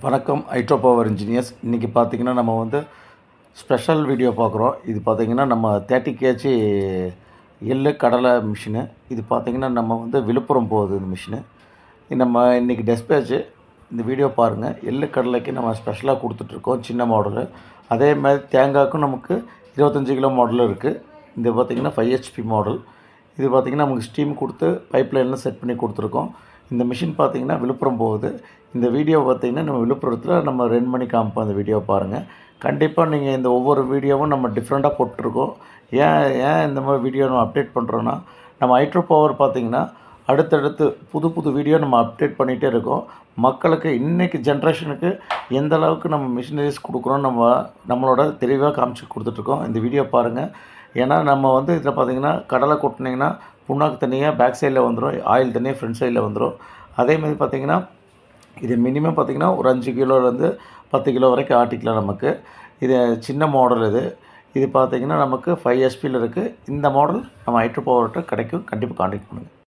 வணக்கம் hydro power engineers. இன்றைக்கி பார்த்திங்கன்னா நம்ம வந்து ஸ்பெஷல் வீடியோ பார்க்குறோம். இது பார்த்திங்கன்னா நம்ம 30 கேஜி எள்ளு கடலை மிஷினு. இது பார்த்திங்கன்னா நம்ம வந்து விழுப்புரம் போகுது இந்த மிஷினு. நம்ம இன்றைக்கி டெஸ்பேச்சு இந்த வீடியோ பாருங்கள். எள்ளு கடலைக்கு நம்ம ஸ்பெஷலாக கொடுத்துட்ருக்கோம் சின்ன மாடலு. அதே மாதிரி தேங்காய்க்கும் நமக்கு 25 கிலோ மாடலும் இருக்குது. இது பார்த்திங்கன்னா 5 HP மாடல். இது பார்த்திங்கன்னா நமக்கு ஸ்டீம் கொடுத்து பைப் லைனில் செட் பண்ணி கொடுத்துருக்கோம். இந்த மிஷின் பார்த்திங்கன்னா விழுப்புரம் போகுது. இந்த வீடியோ பார்த்திங்கன்னா நம்ம விழுப்புரத்தில் நம்ம 2 மணி காமிப்போம். அந்த வீடியோ பாருங்கள். கண்டிப்பாக நீங்கள் இந்த ஒவ்வொரு வீடியோவும் நம்ம டிஃப்ரெண்ட்டாக போட்டுருக்கோம். ஏன் இந்த மாதிரி வீடியோ நம்ம அப்டேட் பண்ணுறோன்னா, நம்ம ஹைட்ரோ பவர் பார்த்திங்கன்னா அடுத்தடுத்து புது வீடியோ நம்ம அப்டேட் பண்ணிகிட்டே இருக்கோம். மக்களுக்கு இன்றைக்கி ஜென்ரேஷனுக்கு எந்த அளவுக்கு நம்ம மிஷினரிஸ் கொடுக்குறோம் நம்மளோட தெளிவாக காமிச்சு கொடுத்துட்ருக்கோம். இந்த வீடியோ பாருங்கள். ஏன்னா நம்ம வந்து இதில் பார்த்திங்கன்னா கடலை கொட்டினீங்கன்னா புண்ணாக்கு தனியாக பேக் சைடில் வந்துடும், ஆயில் தனியாக ஃப்ரண்ட் சைடில் வந்துடும். அதேமாதிரி பார்த்திங்கன்னா இது மினிமம் பார்த்திங்கன்னா ஒரு 5 கிலோலேருந்து 10 கிலோ வரைக்கும் ஆட்டிக்கலாம் நமக்கு. இது சின்ன மாடல் இது பார்த்திங்கன்னா நமக்கு 5 HPயில் இருக்குது. இந்த மாடல் நம்ம ஹைட்ரோ பவர்கிட்ட கிடைக்கும். கண்டிப்பாக கான்டாக்ட் பண்ணுங்கள்.